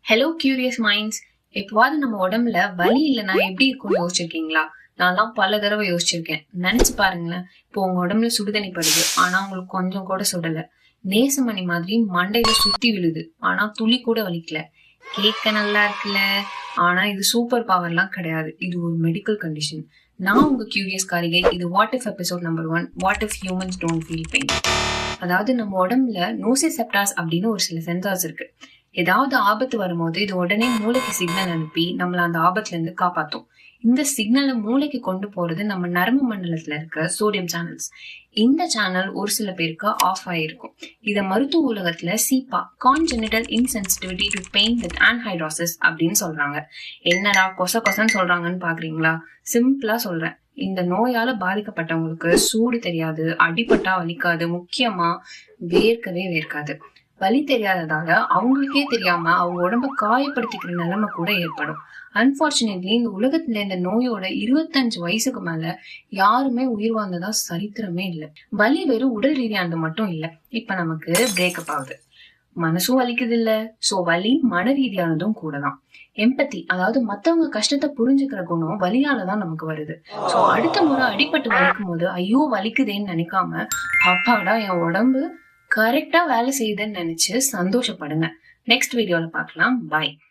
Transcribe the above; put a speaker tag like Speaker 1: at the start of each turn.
Speaker 1: Hello curious minds. எப்போவாது நம்ம உடம்புல வலி இல்லைன்னா எப்படி இருக்கும்னு யோசிச்சிருக்கீங்களா? நான்லாம் பல தடவை யோசிச்சிருக்கேன். நினைச்சு பாருங்களேன். இப்போ உங்க உடம்புல சுடுதண்ணி படுது, ஆனா உங்களுக்கு கொஞ்சம் கூட சுடல. நேசமணி மாதிரி மண்டையில சுத்தி விழுது, ஆனா துளி கூட வலிக்கல. கேட்க நல்லா இருக்குல்ல? ஆனா இது சூப்பர் பவர்லாம் கிடையாது. இது ஒரு மெடிக்கல் கண்டிஷன். நான் உங்க கியூரியஸ் காரிகை. இது what if episode number 1. What if humans don't feel pain. அதாவது நம்ம உடம்புல நோசிசெப்டார்ஸ் அப்படின்னு ஒரு சில சென்சார்ஸ் இருக்கு. ஏதாவது ஆபத்து வரும்போது இது உடனே மூளைக்கு சிக்னல் அனுப்பி நம்மள அந்த ஆபத்துல இருந்து காப்பாத்தும். இந்த சிக்னலை மூளைக்கு கொண்டு போறது நம்ம நரம்பு மண்டலத்துல இருக்க சோடியம் சேனல்ஸ். இந்த சேனல் ஒரு சில பேருக்கு ஆஃப் ஆயிருக்கும். இத மருத்துவ உலகத்துல சீபா, congenital insensitivity to pain with ஆன்ஹைட்ரோசிஸ் அப்படின்னு சொல்றாங்க. என்னடா கொசன்னு சொல்றாங்கன்னு பாக்குறீங்களா? சிம்பிளா சொல்றேன். இந்த நோயால பாதிக்கப்பட்டவங்களுக்கு சூடு தெரியாது, அடிபட்டா வலிக்காது, முக்கியமா வேர்க்கவே வேர்க்காது. வலி தெரியாததால அவங்களுக்கே தெரியாம அவங்க உடம்ப காயப்படுத்திக்கிற நிலைமை கூட ஏற்படும். அன்பார்ச்சுனேட்லி இந்த உலகத்துல இந்த நோயோட 25 வயசுக்கு மேல யாருமே உயிர் வாழ்ந்ததா சரித்திரமே இல்லை. வலி வெறும் உடல் ரீதியானது மட்டும் இல்ல. இப்ப நமக்கு பிரேக்கப் ஆகுது, மனசும் வலிக்குது இல்ல? சோ வலி மன ரீதியானதும் கூடதான். எம்பத்தி, அதாவது மத்தவங்க கஷ்டத்தை புரிஞ்சுக்கிற குணம் வலியாலதான் நமக்கு வருது. சோ அடுத்த முறை அடிபட்டு வலிக்கும் போது ஐயோ வலிக்குதேன்னு நினைக்காம, அப்பாடா என் உடம்பு கரெக்டா வேலை செய்யுதுன்னு நினைச்சு சந்தோஷப்படுங்க. நெக்ஸ்ட் வீடியோல பார்க்கலாம். பாய்.